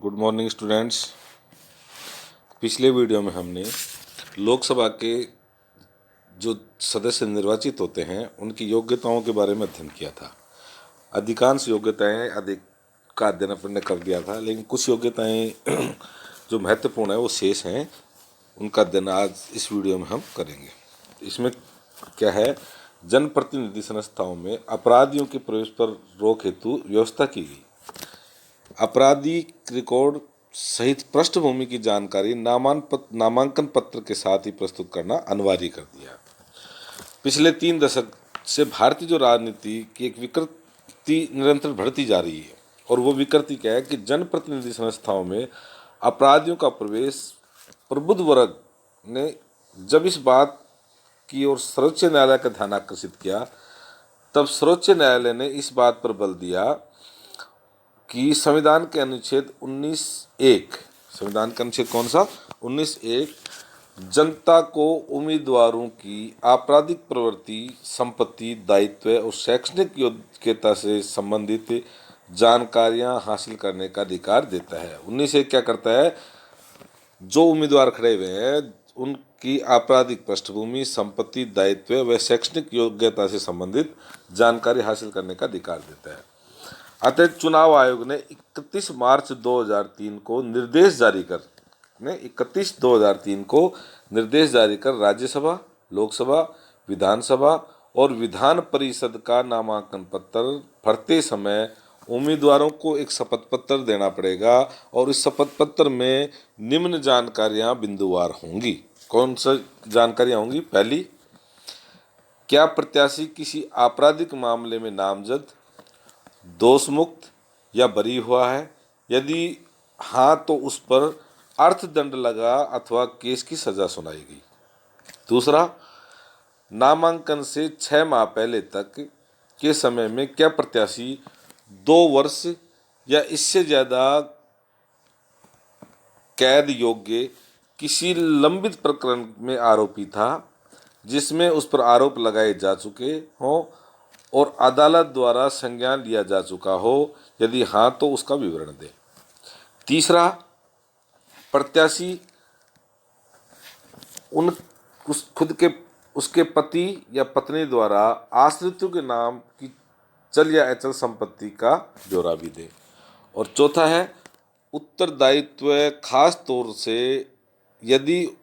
Good morning students. पिछले video में हमने लोकसभा के जो सदस्य निर्वाचित होते हैं उनकी योग्यताओं के बारे में अध्ययन किया था। अधिकांश योग्यताएं का अध्ययन अपन ने कर दिया था, लेकिन कुछ योग्यताएं जो महत्वपूर्ण है वो शेष हैं, उनका अध्ययन आज इस वीडियो में हम करेंगे। इसमें क्या है, जनप्रतिनिधि संस्थाओं में अपराधियों के प्रवेश पर रोक हेतु व्यवस्था की गई। आपराधिक रिकॉर्ड सहित पृष्ठभूमि की जानकारी नामांकन पत्र के साथ ही प्रस्तुत करना अनिवार्य कर दिया। पिछले 3 दशक से भारतीय जो राजनीति की एक विकृति निरंतर बढ़ती जा रही है, और वो विकृति क्या है कि जनप्रतिनिधि संस्थाओं में अपराधियों का प्रवेश प्रबुद्ध वर्ग ने जब इस बात की ओर सर्वोच्च न्यायालय का ध्यान आकर्षित किया, तब सर्वोच्च न्यायालय ने इस बात पर बल दिया कि संविधान के अनुच्छेद 19(1), संविधान का अनुच्छेद कौन सा, 19(1), जनता को उम्मीदवारों की आपराधिक प्रवृत्ति, संपत्ति, दायित्व और शैक्षणिक योग्यता से संबंधित जानकारियां हासिल करने का अधिकार देता है। 19(1) क्या करता है, जो उम्मीदवार खड़े हुए हैं उनकी आपराधिक पृष्ठभूमि, संपत्ति, दायित्व व शैक्षणिक योग्यता से संबंधित जानकारी हासिल करने का अधिकार देता है। अतः चुनाव आयोग ने 31 मार्च 2003 को निर्देश जारी कर राज्यसभा, लोकसभा, विधानसभा और विधान परिषद का नामांकन पत्र भरते समय उम्मीदवारों को एक शपथ पत्र देना पड़ेगा, और इस शपथ पत्र में निम्न जानकारियां बिंदुवार होंगी। कौन सा जानकारियां होंगी? पहली, क्या प्रत्याशी किसी आपराधिक मामले में नामजद, दोष मुक्त या बरी हुआ है? यदि हाँ तो उस पर अर्थदंड लगा अथवा केस की सजा सुनाई गई। दूसरा, नामांकन से 6 माह पहले तक के समय में क्या प्रत्याशी 2 वर्ष या इससे ज़्यादा कैद योग्य किसी लंबित प्रकरण में आरोपी था जिसमें उस पर आरोप लगाए जा चुके हों और अदालत द्वारा संज्ञान लिया जा चुका हो? यदि हाँ तो उसका विवरण दें। तीसरा, प्रत्याशी उसके पति या पत्नी द्वारा आश्रितों के नाम की चल या अचल संपत्ति का ब्यौरा भी दे। और चौथा है, उत्तरदायित्व, खास तौर से यदि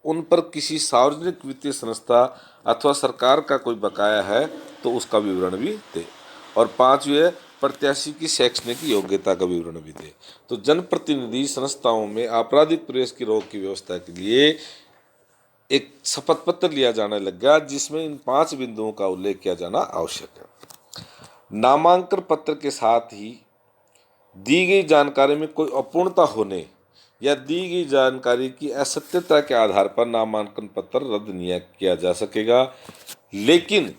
उन पर किसी सार्वजनिक वित्तीय संस्था अथवा सरकार का कोई बकाया है तो उसका विवरण भी दे। और 5वीं है, प्रत्याशी की शैक्षणिक योग्यता का विवरण भी दे। तो जनप्रतिनिधि संस्थाओं में आपराधिक प्रवेश की रोक की व्यवस्था के लिए एक शपथ पत्र लिया जाने लगा, जिसमें इन 5 बिंदुओं का उल्लेख किया जाना आवश्यक है। नामांकन पत्र के साथ ही दी गई जानकारी में कोई अपूर्णता होने या दी गई जानकारी की असत्यता के आधार पर नामांकन पत्र रद्द नहीं किया जा सकेगा, लेकिन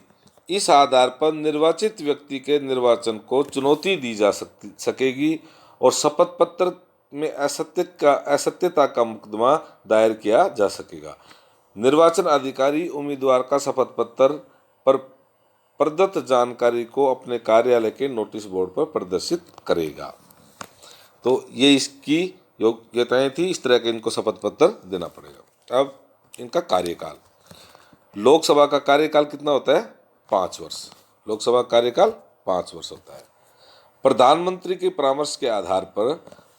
इस आधार पर निर्वाचित व्यक्ति के निर्वाचन को चुनौती दी जा सकेगी और शपथ पत्र में असत्यता का मुकदमा दायर किया जा सकेगा। निर्वाचन अधिकारी उम्मीदवार का शपथ पत्र पर प्रदत्त जानकारी को अपने कार्यालय के नोटिस बोर्ड पर प्रदर्शित करेगा। तो ये इसकी योग्यताएं थी, इस तरह के इनको शपथ पत्र देना पड़ेगा। अब इनका कार्यकाल, लोकसभा का कार्यकाल कितना होता है? 5 वर्ष। लोकसभा का कार्यकाल 5 वर्ष होता है। प्रधानमंत्री के परामर्श के आधार पर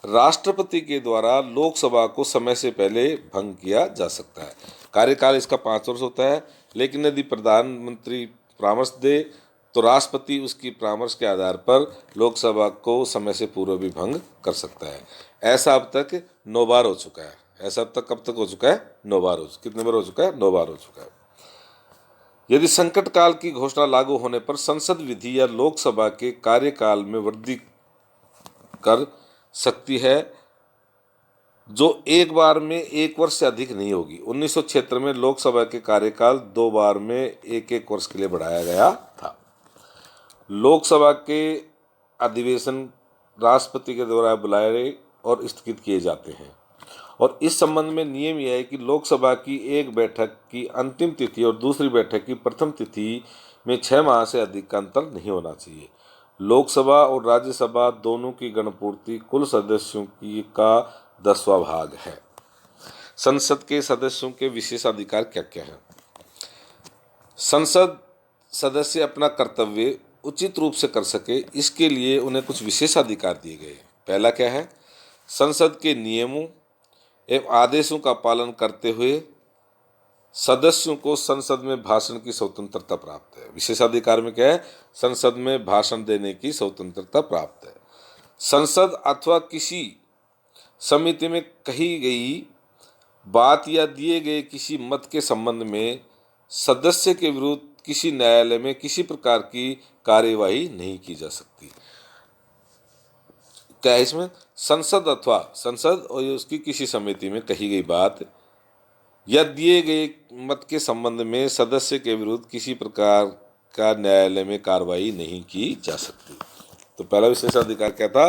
राष्ट्रपति के द्वारा लोकसभा को समय से पहले भंग किया जा सकता है। कार्यकाल इसका 5 वर्ष होता है, लेकिन यदि प्रधानमंत्री परामर्श दे तो राष्ट्रपति उसकी परामर्श के आधार पर लोकसभा को समय से पूर्व भी भंग कर सकता है। ऐसा अब तक 9 बार हो चुका है। ऐसा अब तक कब तक हो चुका है? 9 बार कितने बार हो चुका है? 9 बार हो चुका है। यदि संकट काल की घोषणा लागू होने पर संसद विधि या लोकसभा के कार्यकाल में वृद्धि कर सकती है, जो एक बार में 1 वर्ष से अधिक नहीं होगी। 1976 में लोकसभा के कार्यकाल 2 बार में 1-1 वर्ष के लिए बढ़ाया गया था। लोकसभा के अधिवेशन राष्ट्रपति के द्वारा बुलाए और स्थगित किए जाते हैं, और इस संबंध में नियम यह है कि लोकसभा की एक बैठक की अंतिम तिथि और दूसरी बैठक की प्रथम तिथि में 6 माह से अधिक का अंतर नहीं होना चाहिए। लोकसभा और राज्यसभा दोनों की गणपूर्ति कुल सदस्यों की का 10वां भाग है। संसद के सदस्यों के विशेषाधिकार क्या क्या हैं? संसद सदस्य अपना कर्तव्य उचित रूप से कर सके, इसके लिए उन्हें कुछ विशेषाधिकार दिए गए। पहला क्या है? संसद के नियमों एवं आदेशों का पालन करते हुए सदस्यों को संसद में भाषण की स्वतंत्रता प्राप्त है। विशेषाधिकार में क्या है? संसद में भाषण देने की स्वतंत्रता प्राप्त है। संसद अथवा किसी समिति में कही गई बात या दिए गए किसी मत के संबंध में सदस्य के विरुद्ध किसी न्यायालय में किसी प्रकार की कार्यवाही नहीं की जा सकती। क्या है इसमें? संसद और उसकी किसी समिति में कही गई बात या दिए गए मत के संबंध में सदस्य के विरुद्ध किसी प्रकार का न्यायालय में कार्रवाई नहीं की जा सकती। तो पहला विशेषाधिकार क्या था?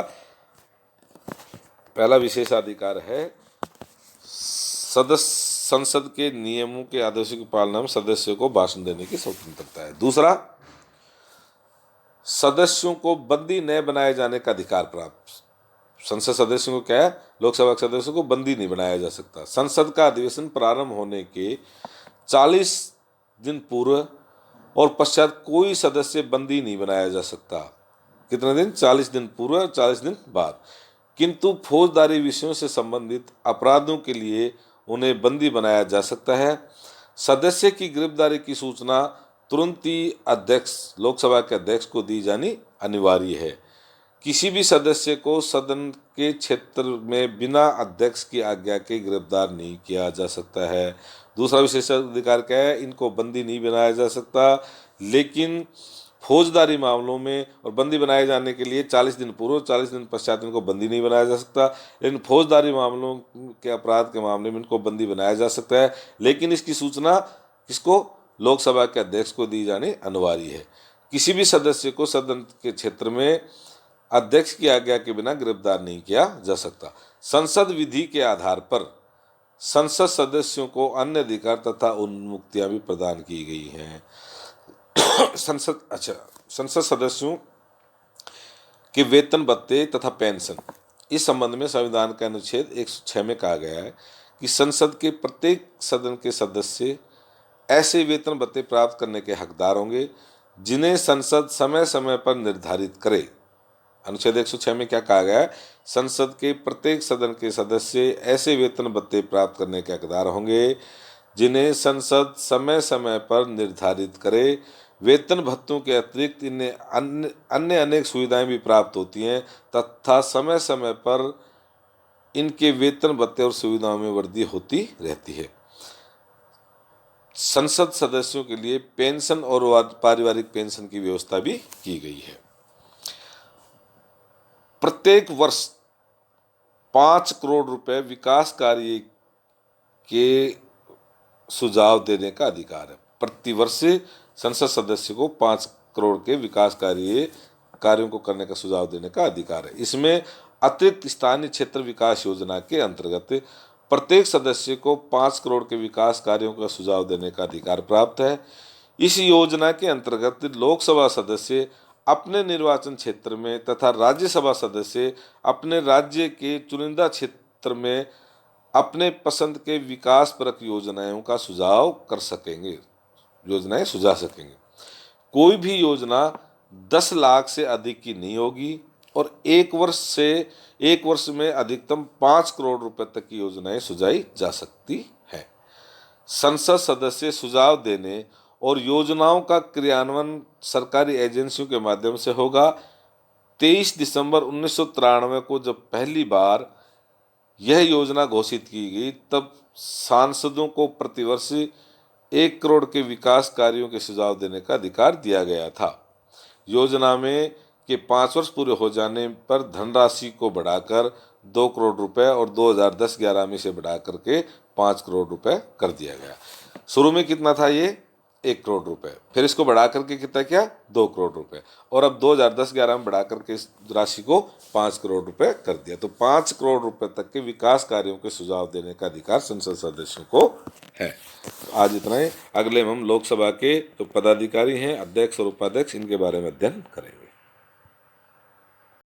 पहला विशेषाधिकार है संसद के नियमों के आदेशों की पालना में सदस्यों को भाषण देने की स्वतंत्रता है। दूसरा, सदस्यों को बंदी न बनाए जाने का अधिकार प्राप्त। संसद सदस्यों को क्या है? लोकसभा के सदस्यों को बंदी नहीं बनाया जा सकता। संसद का अधिवेशन प्रारंभ होने के 40 दिन पूर्व और पश्चात कोई सदस्य बंदी नहीं बनाया जा सकता। कितने दिन? 40 दिन पूर्व और 40 दिन बाद। किंतु फौजदारी विषयों से संबंधित अपराधों के लिए उन्हें बंदी बनाया जा सकता है। सदस्य की गिरफ्तारी की सूचना तुरंत ही लोकसभा के अध्यक्ष को दी जानी अनिवार्य है। किसी भी सदस्य को सदन के क्षेत्र में बिना अध्यक्ष की आज्ञा के गिरफ्तार नहीं किया जा सकता है। दूसरा विशेषाधिकार क्या है? इनको बंदी नहीं बनाया जा सकता, लेकिन फौजदारी मामलों में और बंदी बनाए जाने के लिए 40 दिन पूर्व 40 दिन पश्चात इनको बंदी नहीं बनाया जा सकता। लेकिन फौजदारी मामलों के अपराध के मामले में इनको बंदी बनाया जा सकता है, लेकिन इसकी सूचना किसको? लोकसभा के अध्यक्ष को दी जानी अनिवार्य है। किसी भी सदस्य को सदन के क्षेत्र में अध्यक्ष की आज्ञा के बिना गिरफ्तार नहीं किया जा सकता। संसद विधि के आधार पर संसद सदस्यों को अन्य अधिकार तथा उन्मुक्तियां भी प्रदान की गई हैं। संसद सदस्यों के वेतन भत्ते तथा पेंशन, इस संबंध में संविधान के अनुच्छेद 106 में कहा गया है कि संसद के प्रत्येक सदन के सदस्य ऐसे वेतन भत्ते प्राप्त करने के हकदार होंगे जिन्हें संसद समय समय पर निर्धारित करे। अनुच्छेद 106 में क्या कहा गया है? संसद के प्रत्येक सदन के सदस्य ऐसे वेतन भत्ते प्राप्त करने के हकदार होंगे जिन्हें संसद समय समय पर निर्धारित करे। वेतन भत्तों के अतिरिक्त इन्हें अन्य अनेक सुविधाएं भी प्राप्त होती हैं तथा समय समय पर इनके वेतन भत्ते और सुविधाओं में वृद्धि होती रहती है। संसद सदस्यों के लिए पेंशन और पारिवारिक पेंशन की व्यवस्था भी की गई है। प्रत्येक वर्ष 5 करोड़ रुपए विकास कार्य के सुझाव देने का अधिकार है। प्रतिवर्ष संसद सदस्य को 5 करोड़ के विकास कार्यों को करने का सुझाव देने का अधिकार है। इसमें अतिरिक्त स्थानीय क्षेत्र विकास योजना के अंतर्गत प्रत्येक सदस्य को 5 करोड़ के विकास कार्यों का सुझाव देने का अधिकार प्राप्त है। इस योजना के अंतर्गत लोकसभा सदस्य अपने निर्वाचन क्षेत्र में तथा राज्यसभा सदस्य अपने राज्य के चुनिंदा क्षेत्र में अपने पसंद के विकास परक योजनाओं का सुझाव कर सकेंगे, योजनाएं सुझा सकेंगे। कोई भी योजना 10 लाख से अधिक की नहीं होगी और एक वर्ष में अधिकतम 5 करोड़ रुपए तक की योजनाएं सुझाई जा सकती है। संसद सदस्य सुझाव देने और योजनाओं का क्रियान्वयन सरकारी एजेंसियों के माध्यम से होगा। 23 दिसंबर 1993 को जब पहली बार यह योजना घोषित की गई तब सांसदों को प्रतिवर्ष 1 करोड़ के विकास कार्यों के सुझाव देने का अधिकार दिया गया था। योजना में के 5 वर्ष पूरे हो जाने पर धनराशि को बढ़ाकर 2 करोड़ रुपए और 2010-11 में से बढ़ा करके 5 करोड़ रुपए कर दिया गया। शुरू में कितना था ये? 1 करोड़ रुपए, फिर इसको बढ़ा करके कितना किया? 2 करोड़ रुपए, और अब 2010-11 में बढ़ा करके इस राशि को 5 करोड़ रुपए कर दिया। तो 5 करोड़ रुपए तक के विकास कार्यों के सुझाव देने का अधिकार संसद सदस्यों को है। आज इतना ही। अगले में हम लोकसभा के जो पदाधिकारी हैं, अध्यक्ष और उपाध्यक्ष, इनके बारे में अध्ययन करेंगे।